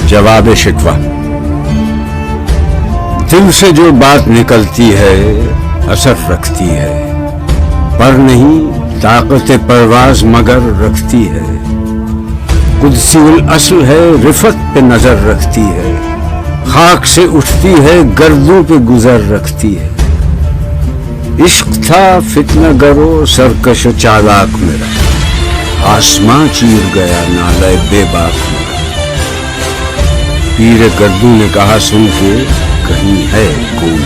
جواب شکوہ۔ دل سے جو بات نکلتی ہے اثر رکھتی ہے، پر نہیں طاقت پرواز مگر رکھتی ہے۔ قدسی الاصل ہے، رفت پہ نظر رکھتی ہے، خاک سے اٹھتی ہے، گردوں پہ گزر رکھتی ہے۔ عشق تھا فتنہ گرو سرکش و چالاک میرا، آسماں چیر گیا نالے بے باک میرا۔ پیر گردوں نے کہا سن کے کہیں ہے کوئی،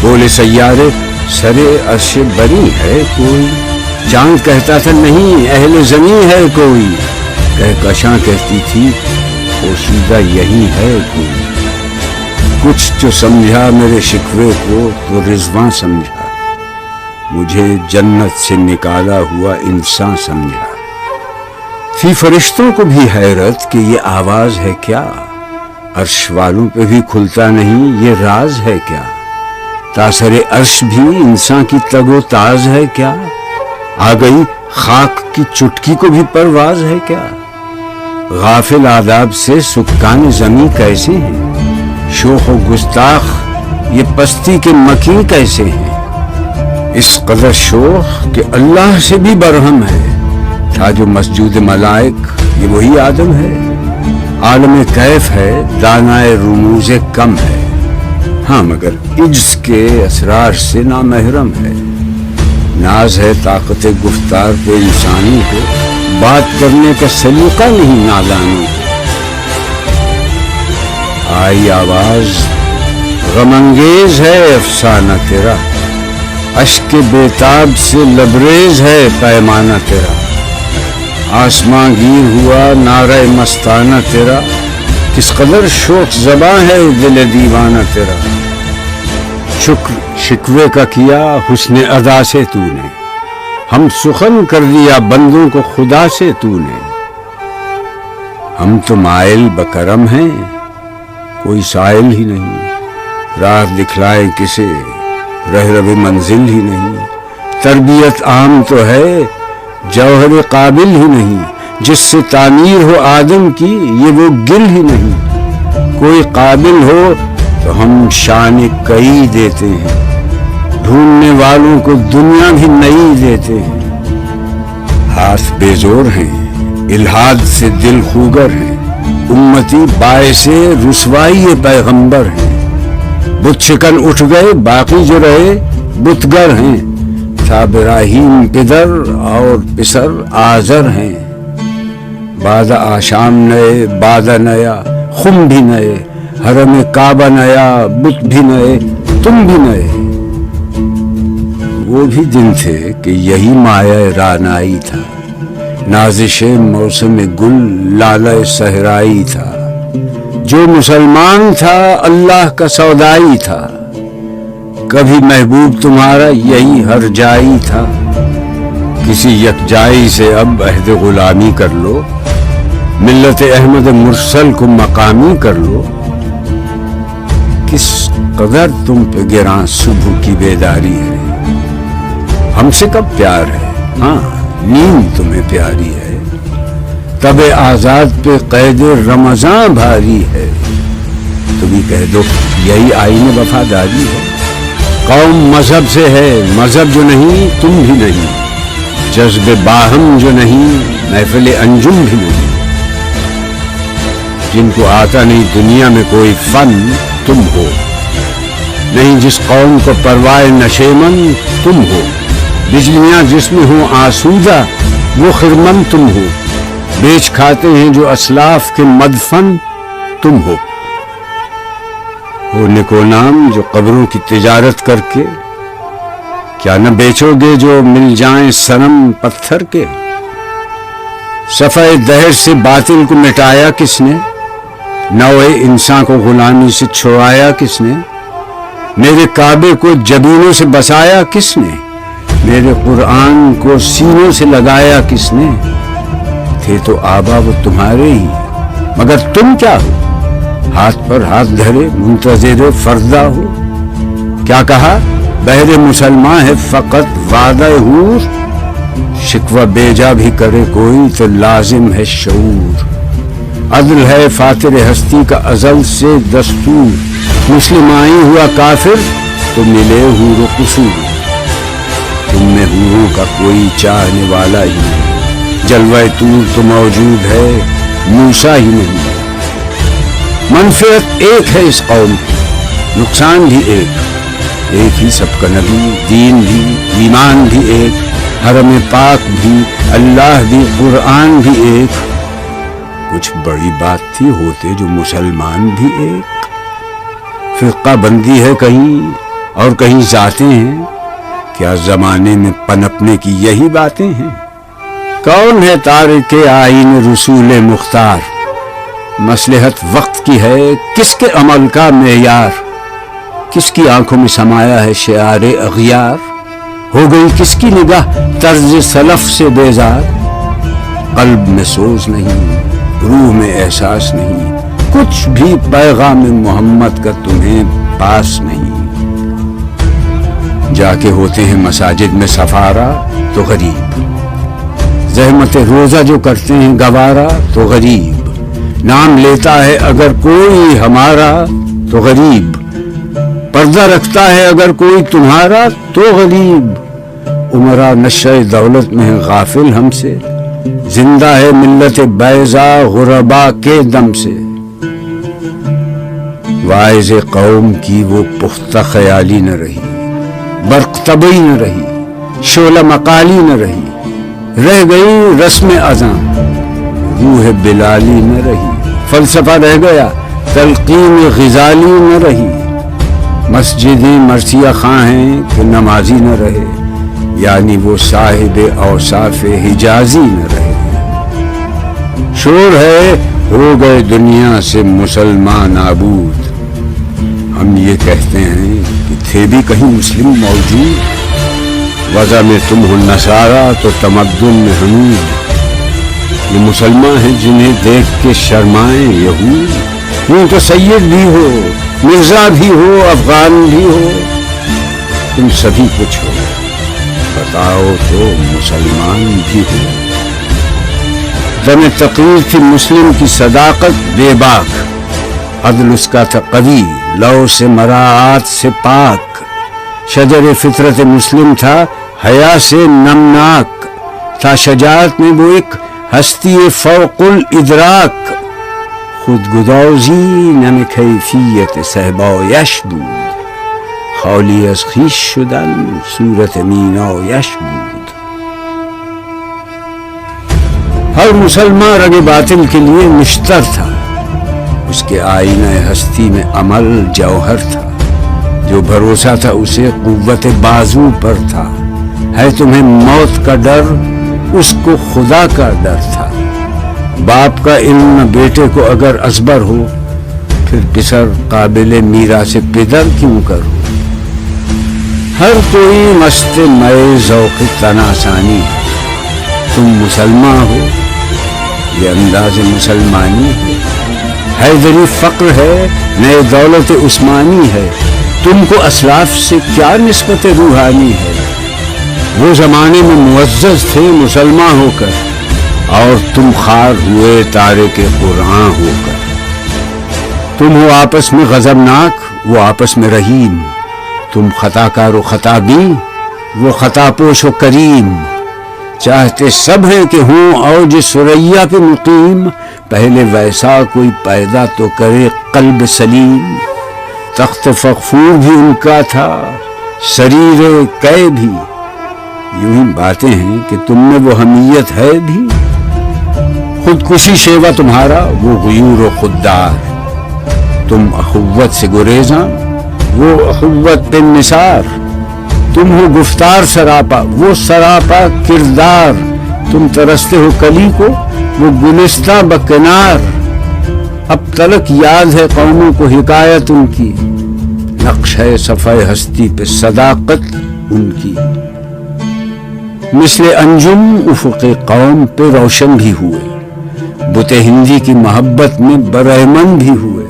بولے سیارے سرے عرش بری ہے کوئی۔ چاند کہتا تھا نہیں اہل زمین ہے کوئی، کہکشاں کہتی تھی پوشیدہ یہی ہے کوئی۔ کچھ جو سمجھا میرے شکوے کو تو رضواں سمجھا، مجھے جنت سے نکالا ہوا انسان سمجھا۔ تھی فرشتوں کو بھی حیرت کہ یہ آواز ہے کیا، عرش والوں پہ بھی کھلتا نہیں یہ راز ہے کیا۔ تاثر عرش بھی انسان کی تگ و تاز ہے کیا، آ گئی خاک کی چٹکی کو بھی پرواز ہے کیا۔ غافل آداب سے سکان زمین کیسے ہیں، شوخ و گستاخ یہ پستی کے مکین کیسے ہیں۔ اس قدر شوخ کہ اللہ سے بھی برہم ہے، تھا جو مسجود ملائک یہ وہی آدم ہے۔ عالم کیف ہے دانائے رموز کم ہے، ہاں مگر عجز کے اسرار سے نامحرم ہے۔ ناز ہے طاقت گفتار پہ انسانی کو، بات کرنے کا سلیقہ نہیں نادانی کو۔ آئی آواز غم انگیز ہے افسانہ تیرا، اشک بیتاب سے لبریز ہے پیمانہ تیرا۔ آسمان گیر ہوا نعرہ مستانہ تیرا، کس قدر شوق زباں ہے دل دیوانہ تیرا۔ شکر شکوے کا کیا حسن ادا سے تو نے، ہم سخن کر دیا بندوں کو خدا سے تو نے۔ ہم تو مائل بکرم ہیں کوئی سائل ہی نہیں، راہ دکھلائے کسے رہرو منزل ہی نہیں۔ تربیت عام تو ہے جوہر قابل ہی نہیں، جس سے تعمیر ہو آدم کی یہ وہ گل ہی نہیں۔ کوئی قابل ہو تو ہم شان کئی دیتے ہیں، ڈھونڈنے والوں کو دنیا بھی نئی دیتے ہیں۔ ہاتھ بے زور ہیں الہاد سے دل خوگر ہیں، امتی باعث رسوائی پیغمبر ہیں۔ بت شکن اٹھ گئے باقی جو رہے بتگر ہیں، تھا ابراہیم پدر اور پسر آزر ہیں۔ بعد آشام نئے بادہ نیا خم بھی نئے، حرم کعبہ نیا بت بھی نئے تم بھی نئے۔ وہ بھی دن تھے کہ یہی مایہ رانائی تھا، نازش موسم گل لالہ صحرائی تھا۔ جو مسلمان تھا اللہ کا سودائی تھا، کبھی محبوب تمہارا یہی ہر جائی تھا۔ کسی یکجائی سے اب عہد غلامی کر لو، ملت احمد مرسل کو مقامی کر لو۔ کس قدر تم پہ گراں صبح کی بیداری ہے، ہم سے کب پیار ہے ہاں نیند تمہیں پیاری ہے۔ تب آزاد پہ قید رمضان بھاری ہے، تو بھی کہہ دو یہی آئین وفاداری ہے۔ قوم مذہب سے ہے مذہب جو نہیں تم بھی نہیں، جذب باہم جو نہیں محفل انجم بھی نہیں۔ جن کو آتا نہیں دنیا میں کوئی فن تم ہو، نہیں جس قوم کو پروائے نشیمن تم ہو۔ بجلیاں جس میں ہوں آسودہ وہ خرمن تم ہو، بیچ کھاتے ہیں جو اسلاف کے مدفن تم ہو۔ وہ نکو نام جو قبروں کی تجارت کر کے، کیا نہ بیچو گے جو مل جائیں صنم پتھر کے۔ صفحہ دہر سے باطل کو مٹایا کس نے، نوع انسان کو غلامی سے چھڑایا کس نے۔ میرے کعبے کو جبینوں سے بسایا کس نے، میرے قرآن کو سینوں سے لگایا کس نے۔ تھے تو آبا وہ تمہارے ہی، مگر تم کیا ہو، ہاتھ پر ہاتھ دھرے منتظر فردہ ہو۔ کیا کہا بہر مسلمان ہے فقط وعدہ حور، شکوہ بیجا بھی کرے کوئی تو لازم ہے شعور۔ عدل ہے فاتر ہستی کا ازل سے دستور، مسلم آئی ہوا کافر تو ملے حور و قصور، تم میں حوروں کا کوئی چاہنے والا ہی نہیں، جلوہ طور تو موجود ہے موسیٰ ہی نہیں، منفعت ایک ہے اس قوم کی، نقصان بھی ایک ہی سب کا نبی، دین بھی، ایمان بھی ایک، حرم پاک بھی، اللہ بھی، قرآن بھی ایک، کچھ بڑی بات تھی ہوتے جو مسلمان بھی ایک، فرقہ بندی ہے کہیں اور کہیں ذاتیں ہیں، کیا زمانے میں پنپنے کی یہی باتیں ہیں؟ کون ہے تارک آئین رسول مختار، مصلحت وقت کی ہے کس کے عمل کا معیار، کس کی آنکھوں میں سمایا ہے شعار اغیار، ہو گئی کس کی نگاہ طرز سلف سے بیزار، قلب میں سوز نہیں، روح میں احساس نہیں، کچھ بھی پیغام محمد کا تمہیں پاس نہیں، جا کے ہوتے ہیں مساجد میں سفارا تو غریب، زحمت روزہ جو کرتے ہیں گوارا تو غریب، نام لیتا ہے اگر کوئی ہمارا تو غریب، پردہ رکھتا ہے اگر کوئی تمہارا تو غریب، عمرہ نشہ دولت میں ہے غافل ہم سے، زندہ ہے ملت بیضا غربا کے دم سے، واعظ قوم کی وہ پختہ خیالی نہ رہی، برق طبعی نہ رہی، شعلہ مقالی نہ رہی، رہ گئی رسم اذاں، روح بلالی نہ رہی، فلسفہ رہ گیا تلقین غزالی نہ رہی، مسجدیں مرثیہ خاں ہیں کہ نمازی نہ رہے، یعنی وہ صاحب اوصاف حجازی نہ رہے، شور ہے ہو گئے دنیا سے مسلمان نابود، ہم یہ کہتے ہیں کہ تھے بھی کہیں مسلم موجود، وضع میں تم ہو نصارہ تو تمدن میں حنود، یہ مسلمان ہیں جنہیں دیکھ کے شرمائیں یہود، یوں تو سید بھی ہو مرزا بھی ہو افغان بھی ہو، تم سبھی کچھ ہو، بتاؤ تو مسلمان بھی ہو، دم تقریر تھی مسلم کی صداقت بے باک، عدل اس کا تھا قوی لو سے مراعات سے پاک، شجر فطرت مسلم تھا حیا سے نمناک، تھا شجاعت میں وہ ایک ہستی فوق الادراک، خود گدازی نم کیفیت صحبایش بود، خالی از خویش شدن صورت مینایش بود، ہر مسلمان رگ باطل کے لیے نشتر تھا، اس کے آئینہ ہستی میں عمل جوہر تھا، جو بھروسہ تھا اسے قوت بازو پر تھا، ہے تمہیں موت کا ڈر اس کو خدا کا ڈر تھا، باپ کا علم بیٹے کو اگر ازبر ہو، پھر پسر قابل میراث پدر کیوں کرو، ہر کوئی مست مئے ذوق تناسانی ہے، تم مسلمان ہو یہ انداز مسلمانی ہے، حیدری فقر ہے نئے دولت عثمانی ہے، تم کو اسلاف سے کیا نسبت روحانی ہے، وہ زمانے میں معزز تھے مسلمان ہو کر، اور تم خار ہوئے تارک قرآن ہو کر، تم ہو آپس میں غضبناک وہ آپس میں رحیم، تم خطا کار و خطا بین وہ خطا پوش و کریم، چاہتے سب ہیں کہ ہوں اوج سریا پہ مقیم، پہلے ویسا کوئی پیدا تو کرے قلب سلیم، تخت فغفور بھی ان کا تھا شریر قے بھی، یوں ہی باتیں ہیں کہ تم میں وہ حمیت ہے بھی، خودکشی شیوا تمہارا وہ غیور و خوددار، تم اخوت سے گریزاں وہ اخوت پہ نثار، تم ہو گفتار سراپا وہ سراپا کردار، تم ترستے ہو کلی کو وہ گلستہ بکنار، اب تلک یاد ہے قوموں کو حکایت ان کی، نقش ہے صفحہ ہستی پہ صداقت ان کی، مثل انجم افق قوم پہ روشن بھی ہوئے، بت ہندی کی محبت میں برہمن بھی ہوئے،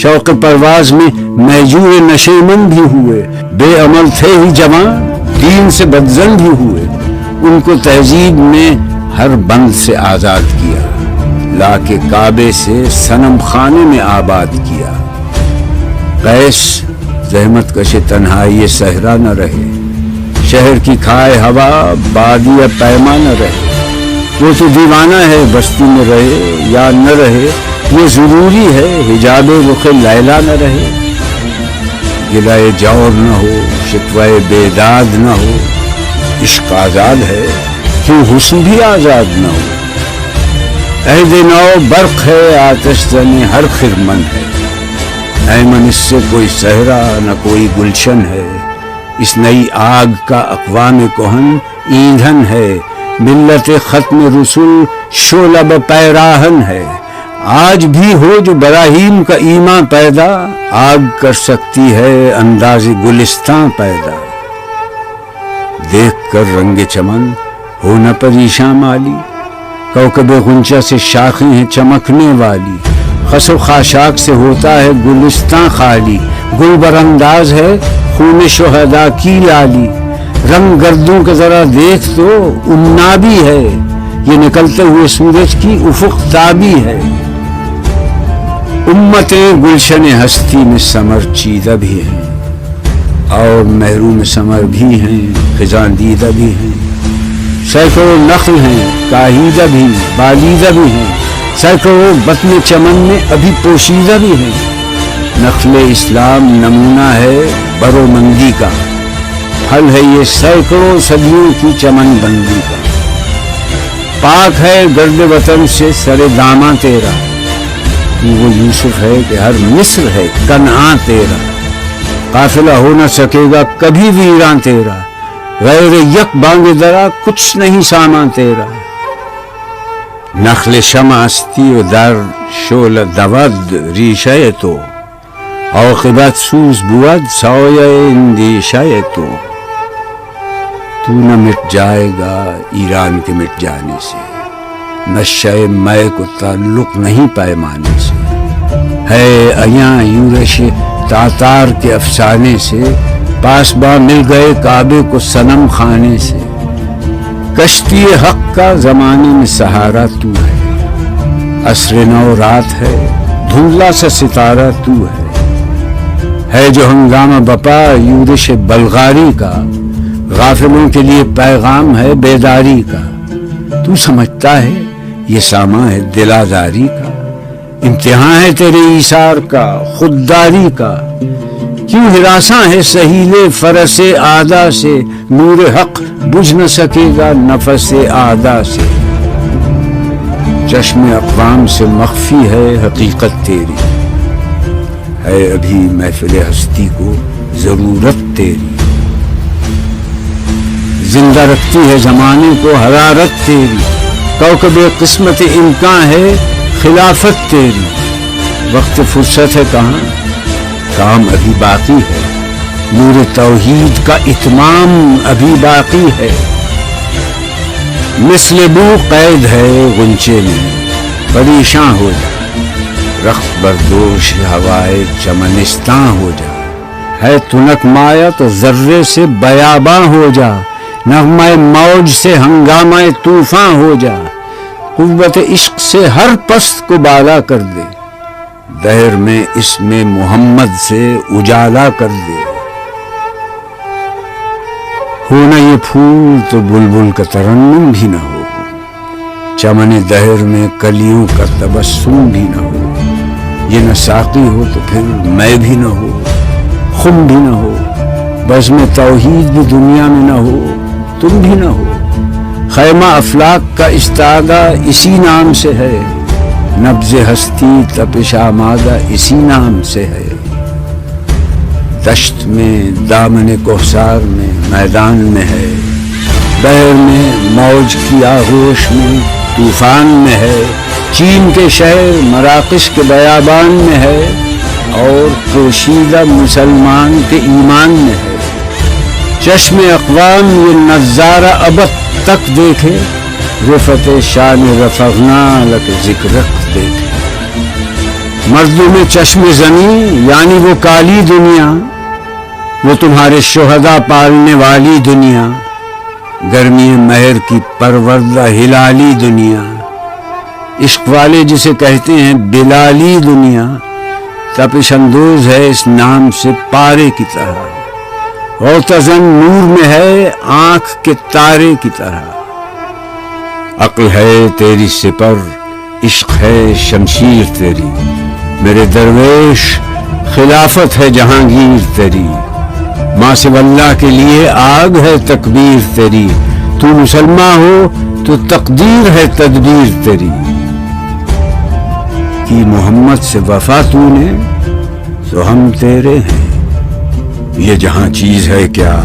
شوق پرواز میں میجور نشیمن بھی ہوئے، بے عمل تھے ہی جوان دین سے بدزن بھی ہوئے، ان کو تہذیب میں ہر بند سے آزاد کیا، لا کے کعبے سے صنم خانے میں آباد کیا۔ قیس زحمت کش تنہائی صحرا نہ رہے، شہر کی کھائے ہوا بادی پیما نہ رہے۔ وہ تو دیوانہ ہے بستی میں رہے یا نہ رہے، یہ ضروری ہے حجاب رخ لیلا نہ رہے۔ گلائے جور نہ ہو، شکوائے بیداد نہ ہو، عشق آزاد ہے کیوں حسن بھی آزاد نہ ہو۔ عہد نو برق ہے آتش زن ہر خرمن ہے، ایمن اس سے کوئی صحرا نہ کوئی گلشن ہے۔ اس نئی آگ کا اقوام کہن ایندھن ہے، ملت ختم رسول شعلہ پیراہن ہے۔ آج بھی ہو جو براہیم کا ایمان پیدا، آگ کر سکتی ہے انداز گلستان پیدا۔ دیکھ کر رنگ چمن ہو نہ پریشاں مالی، کوکب غنچہ سے شاخیں ہیں چمکنے والی۔ خس و خاشاک سے ہوتا ہے گلستان خالی، گل برانداز ہے خون شہداء کی لالی۔ رنگ گردوں کے ذرا دیکھ تو امنابی ہے، یہ نکلتے ہوئے سورج کی افق تابی ہے۔ امتیں گلشن ہستی میں سمر چیدہ بھی ہیں، اور محروم سمر بھی ہیں خزاں دیدہ بھی ہیں۔ سینکڑوں نخل ہیں کاہیدہ بھی بالیدہ بھی ہیں، سینکڑوں بطن چمن میں ابھی پوشیدہ بھی ہیں۔ نخل اسلام نمونہ ہے برومندی کا، پھل ہے یہ سینکڑوں صدیوں کی چمن بندی کا۔ پاک ہے گرد وطن سے سر داماں تیرا، تو وہ یوسف ہے کہ ہر مصر ہے کنعاں تیرا۔ قافلہ ہو نہ سکے گا کبھی ویراں تیرا، غیر یک بانگ درا کچھ نہیں سامان تیرا۔ نخل شمع استی و در شعل دود ریشہ تو، عاقبت سوز بود سایہ اندیشہ تو۔ تو نہ مٹ جائے گا ایران کے مٹ جانے سے، نشہ مے کو تعلق نہیں پیمانے سے۔ ہے ایاں یورش تاتار کے افسانے سے، پاسباں مل گئے کعبے کو صنم خانے سے۔ کشتی حق کا زمانے میں سہارا تو ہے، عصر نو رات ہے دھندلا سا ستارہ تو ہے جو ہنگامہ بپا یورش بلغاری کا، غافلوں کے لیے پیغام ہے بیداری کا۔ تو سمجھتا ہے یہ سامان ہے دلاداری کا، امتحان ہے تیرے ایثار کا خودداری کا۔ کیوں ہراساں ہے سہیل فرس آدھا سے، نور حق بجھ نہ سکے گا نفس آدھا سے۔ چشم اقوام سے مخفی ہے حقیقت تیری، ہے ابھی محفل ہستی کو ضرورت تیری۔ زندہ رکھتی ہے زمانے کو حرارت تیری، کوکب قسمت امکان ہے خلافت تیری۔ وقت فرصت ہے کہاں، کام ابھی باقی ہے، نور توحید کا اتمام ابھی باقی ہے۔ مثل بو قید ہے غنچے میں، پریشاں ہو جا، رخت بردوش ہوائے چمنستاں ہو جا۔ ہے تنک مایا تو ذرے سے بیاباں ہو جا، نغمہ موج سے ہنگامہ طوفاں ہو جا۔ قوت عشق سے ہر پست کو بالا کر دے، دہر میں اسم محمد سے اجالا کر دے۔ ہونا یہ پھول تو بلبل کا ترنم بھی نہ ہو، چمن دہر میں کلیوں کا تبسم بھی نہ ہو۔ یہ نہ ساقی ہو تو پھر میں بھی نہ ہو، خم بھی نہ ہو، بزم توحید بھی دنیا میں نہ ہو، تم بھی نہ ہو۔ خیمہ افلاک کا استادہ اسی نام سے ہے، نبض ہستی تپش آمادہ اسی نام سے ہے۔ دشت میں دامن کوثر میں میدان میں ہے، بحر میں موج کی آغوش میں طوفان میں ہے۔ چین کے شہر مراکش کے بیابان میں ہے، اور پوشیدہ مسلمان کے ایمان میں ہے۔ چشم اقوام یہ نظارہ ابد تک دیکھے، رفت شان رفعنا لک ذکرک دیکھے۔ مردوں میں چشم زمین یعنی وہ کالی دنیا، وہ تمہارے شہداء پالنے والی دنیا، گرمی مہر کی پروردہ ہلالی دنیا۔ عشق والے جسے کہتے ہیں بلالی دنیا، تپش اندوز ہے اس نام سے پارے کی طرح، غوطہ-زن نور میں ہے آنکھ کے تارے کی طرح۔ عقل ہے تیری سپر، عشق ہے شمشیر تیری، میرے درویش خلافت ہے جہانگیر تیری، ماں سے اللہ کے لیے آگ ہے تکبیر تیری، تو مسلمان ہو تو تقدیر ہے تدبیر تیری، کی محمد سے وفا تو نے تو ہم تیرے ہیں، یہ جہاں چیز ہے کیا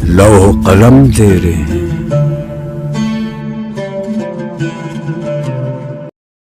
لوح قلم تیرے ہیں۔